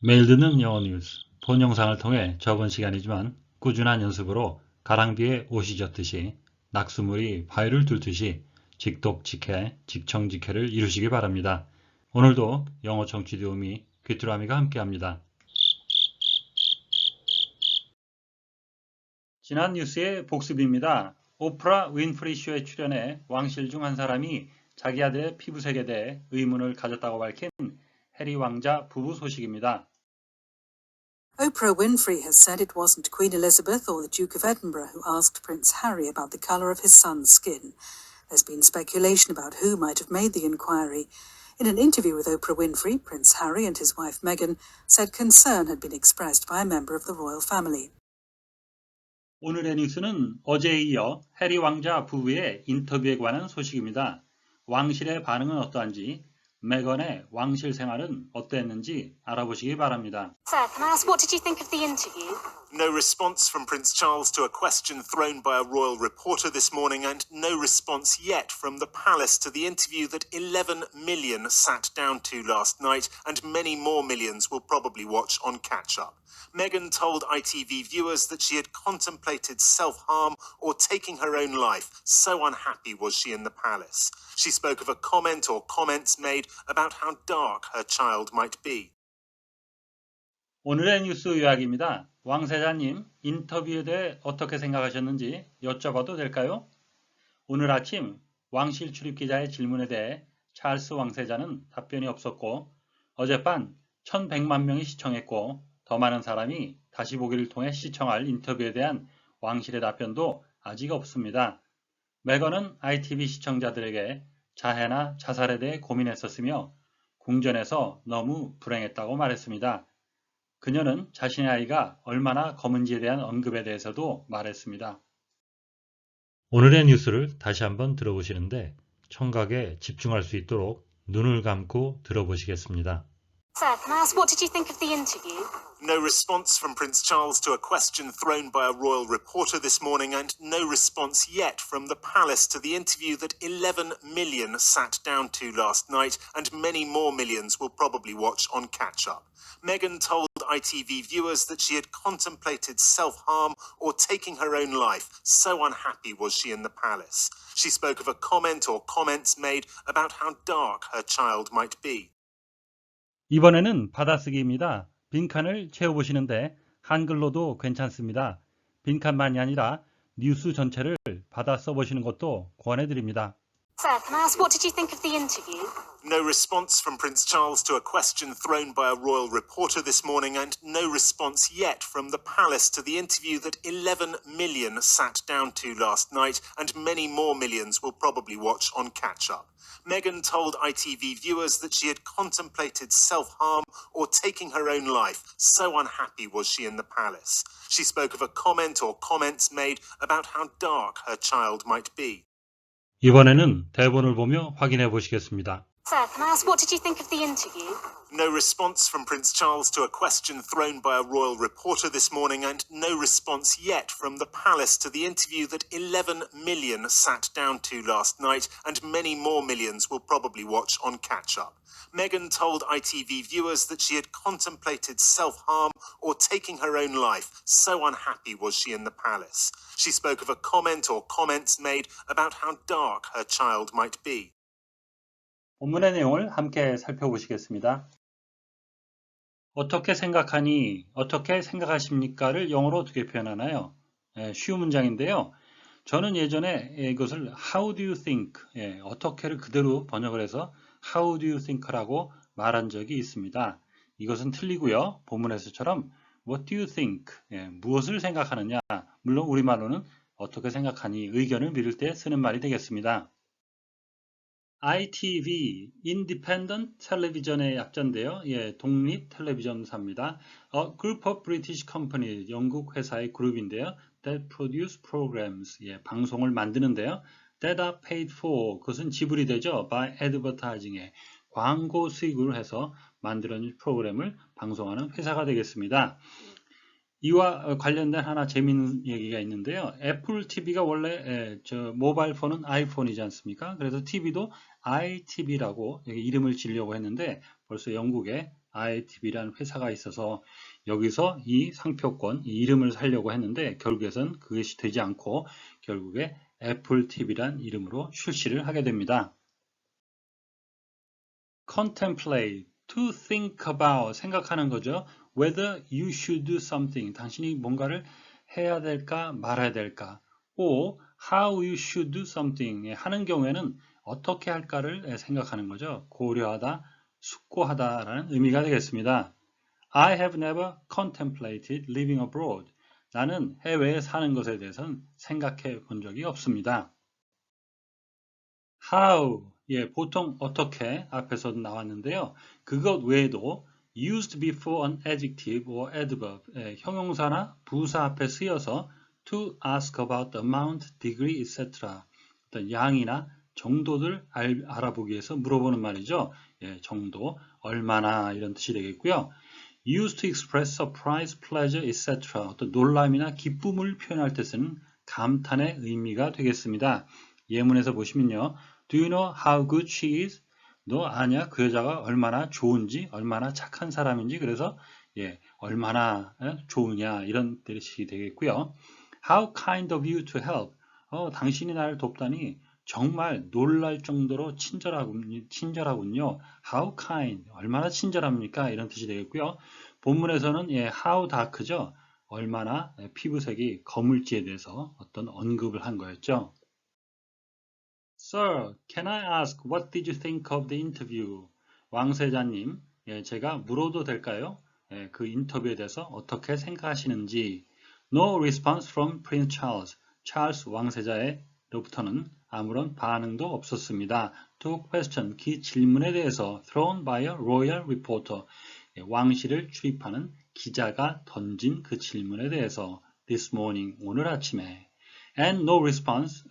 매일 듣는 영어 뉴스, 본 영상을 통해 적은 시간이지만 꾸준한 연습으로 가랑비에 옷이 젖듯이 낙수물이 바위를 뚫듯이 직독직해, 직청직해를 이루시기 바랍니다. 오늘도 영어 청취 도우미 귀뚜라미가 함께합니다. 지난 뉴스의 복습입니다. 오프라 윈프리 쇼에 출연해 왕실 중 한 사람이 자기 아들의 피부색에 대해 의문을 가졌다고 밝힌 해리 왕자 부부 소식입니다. Oprah Winfrey has said it wasn't Queen Elizabeth or the Duke of Edinburgh who asked Prince Harry about the colour of his son's skin. There's been speculation about who might have made the inquiry. In an interview with Oprah Winfrey, Prince Harry and his wife Meghan said concern had been expressed by a member of the royal family. 오늘의 뉴스는 어제에 이어 해리 왕자 부부의 인터뷰에 관한 소식입니다. 왕실의 반응은 어떠한지, 메건의 왕실 생활은 어땠는지 알아보시기 바랍니다. Sir, can I ask what did you think of the interview? No response from Prince Charles to a question thrown by a royal reporter this morning, and no response yet from the palace to the interview that 11 million sat down to last night, and many more millions will probably watch on catch-up. Meghan told ITV viewers that she had contemplated self-harm or taking her own life, so unhappy was she in the palace. She spoke of a comment or comments made about how dark her child might be. 오늘의 뉴스 요약입니다. 왕세자님, 인터뷰에 대해 어떻게 생각하셨는지 여쭤봐도 될까요? 오늘 아침 왕실 출입 기자의 질문에 대해 찰스 왕세자는 답변이 없었고, 어젯밤 1100만 명이 시청했고, 더 많은 사람이 다시 보기를 통해 시청할 인터뷰에 대한 왕실의 답변도 아직 없습니다. 메건은 ITV 시청자들에게 자해나 자살에 대해 고민했었으며 궁전에서 너무 불행했다고 말했습니다. 그녀는 자신의 아이가 얼마나 검은지에 대한 언급에 대해서도 말했습니다. 오늘의 뉴스를 다시 한번 들어보시는데 청각에 집중할 수 있도록 눈을 감고 들어보시겠습니다. Sir, can I ask what did you think of the interview? No response from Prince Charles to a question thrown by a royal reporter this morning, and no response yet from the palace to the interview that 11 million sat down to last night, and many more millions will probably watch on catch-up. Meghan told ITV viewers that she had contemplated self-harm or taking her own life, so unhappy was she in the palace. She spoke of a comment or comments made about how dark her child might be. 이번에는 받아쓰기입니다. 빈칸을 채워보시는데 한글로도 괜찮습니다. 빈칸만이 아니라 뉴스 전체를 받아 써보시는 것도 권해드립니다. Sir, can I ask what did you think of the interview? No response from Prince Charles to a question thrown by a royal reporter this morning, and no response yet from the palace to the interview that 11 million sat down to last night, and many more millions will probably watch on catch-up. Meghan told ITV viewers that she had contemplated self-harm or taking her own life, so unhappy was she in the palace. She spoke of a comment or comments made about how dark her child might be. 이번에는 대본을 보며 확인해 보시겠습니다. Sir, can I ask what did you think of the interview? No response from Prince Charles to a question thrown by a royal reporter this morning, and no response yet from the palace to the interview that 11 million sat down to last night, and many more millions will probably watch on catch-up. Meghan told ITV viewers that she had contemplated self-harm or taking her own life, so unhappy was she in the palace. She spoke of a comment or comments made about how dark her child might be. 본문의 내용을 함께 살펴보시겠습니다. 어떻게 생각하니, 어떻게 생각하십니까를 영어로 어떻게 표현하나요? 쉬운 문장인데요. 저는 예전에 이것을 How do you think? 어떻게를 그대로 번역을 해서 How do you think라고 말한 적이 있습니다. 이것은 틀리고요. 본문에서처럼 What do you think? 무엇을 생각하느냐? 물론 우리말로는 어떻게 생각하니? 의견을 미룰 때 쓰는 말이 되겠습니다. ITV, Independent Television의 약자인데요. 독립 텔레비전사입니다. A group of British companies, 영국 회사의 그룹인데요. That produce programs, 방송을 만드는데요. That are paid for, 그것은 지불이 되죠. By advertising에 광고 수익을 해서 만들어진 프로그램을 방송하는 회사가 되겠습니다. 이와 관련된 하나 재미있는 얘기가 있는데요. 애플 TV가 원래 모바일 폰은 아이폰이지 않습니까? 그래서 TV도 ITV라고 이름을 지으려고 했는데 벌써 영국에 ITV라는 회사가 있어서 여기서 이 상표권, 이 이름을 살려고 했는데 결국에선 그것이 되지 않고 결국에 애플 TV란 이름으로 출시를 하게 됩니다. Contemplate, to think about, 생각하는 거죠. Whether you should do something, 당신이 뭔가를 해야 될까 말아야 될까. or how you should do something, 하는 경우에는 어떻게 할까를 생각하는 거죠. 고려하다, 숙고하다라는 의미가 되겠습니다. I have never contemplated living abroad. 나는 해외에 사는 것에 대해서는 생각해 본 적이 없습니다. How, 보통 어떻게 앞에서도 나왔는데요. 그것 외에도 used before an adjective or adverb, 형용사나 부사 앞에 쓰여서 to ask about the amount, degree, etc. 어떤 양이나 정도들 알아보기 위해서 물어보는 말이죠. 정도, 얼마나 이런 뜻이 되겠고요. used to express surprise, pleasure, etc. 어떤 놀람이나 기쁨을 표현할 때 쓰는 감탄의 의미가 되겠습니다. 예문에서 보시면요. Do you know how good she is? 너 아냐? 그 여자가 얼마나 좋은지, 얼마나 착한 사람인지. 그래서 얼마나 좋으냐 이런 뜻이 되겠고요. How kind of you to help? 당신이 나를 돕다니 정말 놀랄 정도로 친절하군요. How kind, 얼마나 친절합니까? 이런 뜻이 되겠고요. 본문에서는 how dark죠. 얼마나 피부색이 검을지에 대해서 어떤 언급을 한 거였죠. Sir, can I ask what did you think of the interview? 왕세자님, 제가 물어도 될까요? 그 인터뷰에 대해서 어떻게 생각하시는지. No response from Prince Charles. 찰스 왕세자로부터는 아무런 반응도 없었습니다. To question, 그 질문에 대해서 thrown by a royal reporter. 왕실을 출입하는 기자가 던진 그 질문에 대해서 this morning, 오늘 아침에. And no response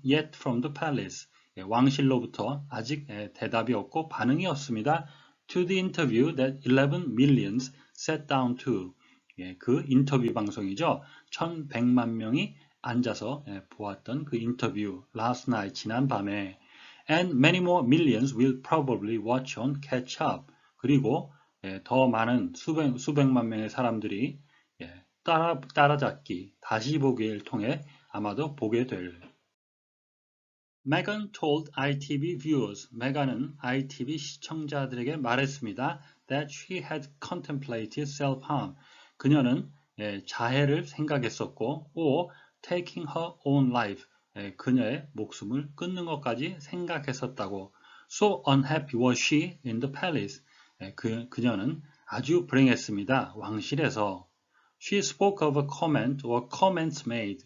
yet from the palace. 왕실로부터 아직 대답이 없고 반응이 없습니다. To the interview that 11 millions sat down to. 그 인터뷰 방송이죠. 1100만 명이 앉아서 보았던 그 인터뷰 last night, 지난 밤에. And many more millions will probably watch on catch up. 그리고 더 많은 수백만 명의 사람들이 따라잡기, 다시 보기를 통해 아마도 보게 될. Meghan told ITV viewers, 메간은 ITV 시청자들에게 말했습니다. That she had contemplated self-harm. 그녀는 자해를 생각했었고, or taking her own life. 그녀의 목숨을 끊는 것까지 생각했었다고. So unhappy was she in the palace. 그녀는 아주 불행했습니다. 왕실에서. She spoke of a comment or comments made.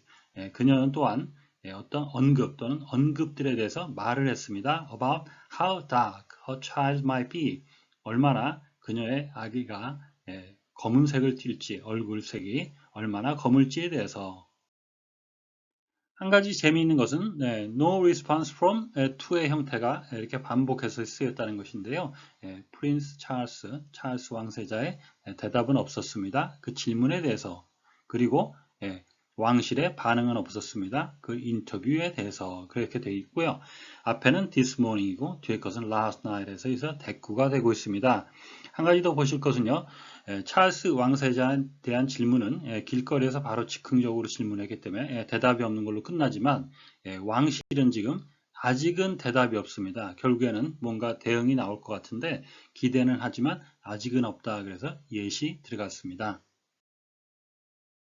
그녀는 또한 어떤 언급 또는 언급들에 대해서 말을 했습니다. About how dark her child might be. 얼마나 그녀의 아기가 검은색을 띨지, 얼굴색이 얼마나 검을지에 대해서. 한 가지 재미있는 것은 no response from to의 형태가 이렇게 반복해서 쓰였다는 것인데요. 프린스 찰스 왕세자의 대답은 없었습니다. 그 질문에 대해서. 그리고 왕실의 반응은 없었습니다. 그 인터뷰에 대해서 그렇게 되어 있고요. 앞에는 this morning이고 뒤에 것은 last night에서 대꾸가 되고 있습니다. 한 가지 더 보실 것은요. 찰스 왕세자에 대한 질문은 길거리에서 바로 즉흥적으로 질문했기 때문에 대답이 없는 걸로 끝나지만 왕실은 지금 아직은 대답이 없습니다. 결국에는 뭔가 대응이 나올 것 같은데 기대는 하지만 아직은 없다. 그래서 예시 들어갔습니다.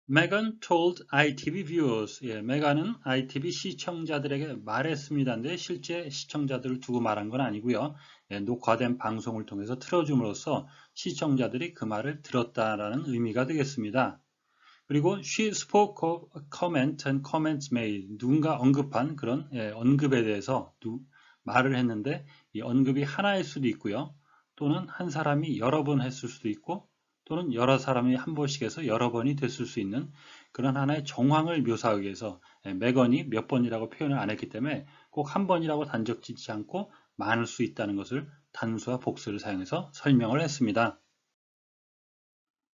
Meghan told ITV viewers. 메간은 ITV 시청자들에게 말했습니다인데 실제 시청자들을 두고 말한 건 아니고요. 녹화된 방송을 통해서 틀어줌으로써 시청자들이 그 말을 들었다라는 의미가 되겠습니다. 그리고 she spoke of comment and comments made. 누군가 언급한 그런 언급에 대해서 말을 했는데 이 언급이 하나일 수도 있고요. 또는 한 사람이 여러 번 했을 수도 있고 또는 여러 사람이 한 번씩 해서 여러 번이 됐을 수 있는 그런 하나의 정황을 묘사하기 위해서 메건이 몇 번이라고 표현을 안 했기 때문에 꼭 한 번이라고 단정 짓지 않고 많을 수 있다는 것을 단수와 복수를 사용해서 설명을 했습니다.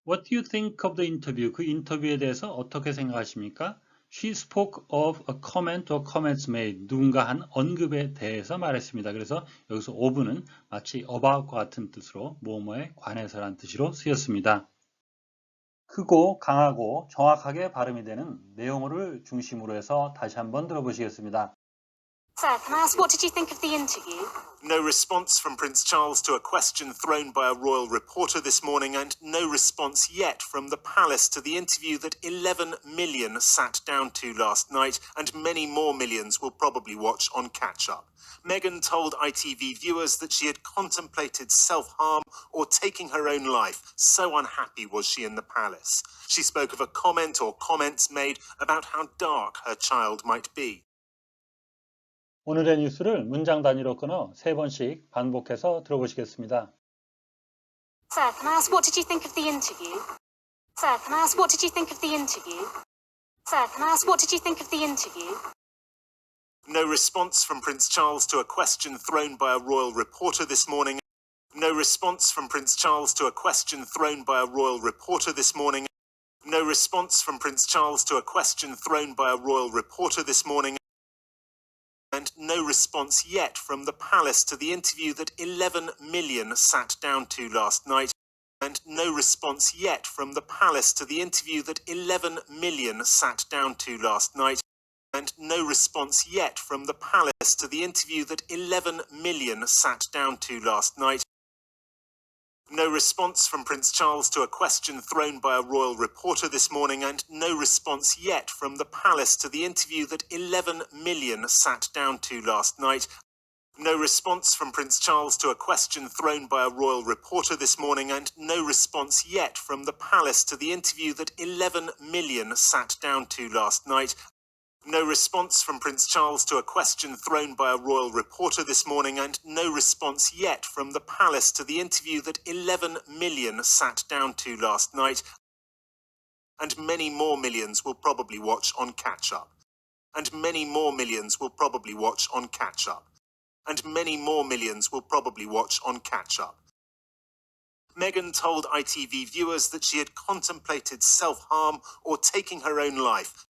What do you think of the interview? 그 인터뷰에 대해서 어떻게 생각하십니까? She spoke of a comment or comments made. 누군가 한 언급에 대해서 말했습니다. 그래서 여기서 of는 마치 about과 같은 뜻으로 뭐뭐에 관해서란 뜻으로 쓰였습니다. 크고 강하고 정확하게 발음이 되는 내용어를 중심으로 해서 다시 한번 들어보시겠습니다. Sir, can I ask what did you think of the interview? No response from Prince Charles to a question thrown by a royal reporter this morning, and no response yet from the palace to the interview that 11 million sat down to last night, and many more millions will probably watch on catch-up. Meghan told ITV viewers that she had contemplated self-harm or taking her own life, so unhappy was she in the palace. She spoke of a comment or comments made about how dark her child might be. 오늘의 뉴스를 문장 단위로 끊어 3번씩 반복해서 들어보시겠습니다. Sir, can I ask what did you think of the interview? Sir, can I ask what did you think of the interview? Sir, can I ask what did you think of the interview? No response from Prince Charles to a question thrown by a royal reporter this morning. No response from Prince Charles to a question thrown by a royal reporter this morning. No response from Prince Charles to a question thrown by a royal reporter this morning. And no response yet from the palace to the interview that 11 million sat down to last night. And no response yet from the palace to the interview that 11 million sat down to last night. And no response yet from the palace to the interview that 11 million sat down to last night. No response from Prince Charles to a question thrown by a royal reporter this morning, and no response yet from the palace to the interview that 11 million sat down to last night. No response from Prince Charles to a question thrown by a royal reporter this morning, and no response yet from the palace to the interview that 11 million sat down to last night. No response from Prince Charles to a question thrown by a royal reporter this morning, and no response yet from the palace to the interview that 11 million sat down to last night. And many more millions will probably watch on catch-up. And many more millions will probably watch on catch-up. And many more millions will probably watch on catch-up. Meghan told ITV viewers that she had contemplated self-harm or taking her own life.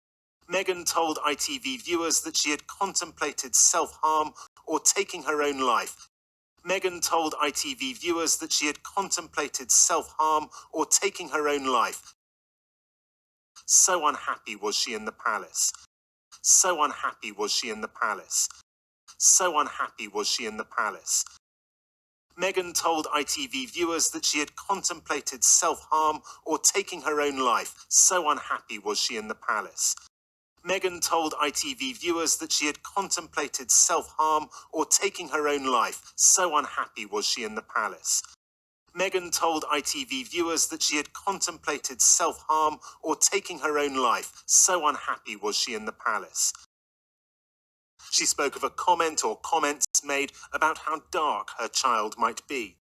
Meghan told ITV viewers that she had contemplated self-harm or taking her own life. Meghan told ITV viewers that she had contemplated self-harm or taking her own life. So unhappy was she in the palace. So unhappy was she in the palace. So unhappy was she in the palace. Meghan told ITV viewers that she had contemplated self-harm or taking her own life. So unhappy was she in the palace. Meghan told ITV viewers that she had contemplated self-harm or taking her own life. So unhappy was she in the palace. Meghan told ITV viewers that she had contemplated self-harm or taking her own life. So unhappy was she in the palace. She spoke of a comment or comments made about how dark her child might be.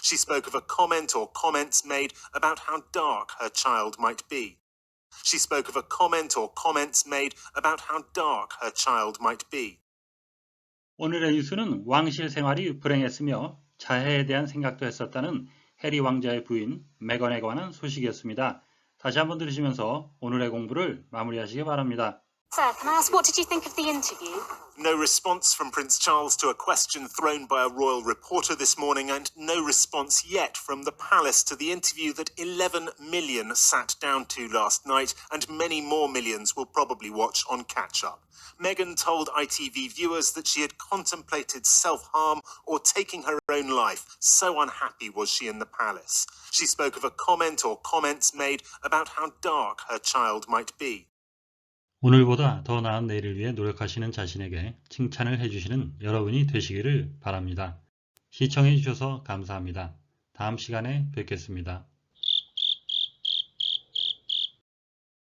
She spoke of a comment or comments made about how dark her child might be. She spoke of a comment or comments made about how dark her child might be. 오늘의 뉴스는 왕실 생활이 불행했으며 자해에 대한 생각도 했었다는 해리 왕자의 부인 메건에 관한 소식이었습니다. 다시 한번 들으시면서 오늘의 공부를 마무리하시기 바랍니다. Sir, can I ask what did you think of the interview? No response from Prince Charles to a question thrown by a royal reporter this morning, and no response yet from the palace to the interview that 11 million sat down to last night, and many more millions will probably watch on catch-up. Meghan told ITV viewers that she had contemplated self-harm or taking her own life. So unhappy was she in the palace. She spoke of a comment or comments made about how dark her child might be. 오늘보다 더 나은 내일을 위해 노력하시는 자신에게 칭찬을 해주시는 여러분이 되시기를 바랍니다. 시청해 주셔서 감사합니다. 다음 시간에 뵙겠습니다.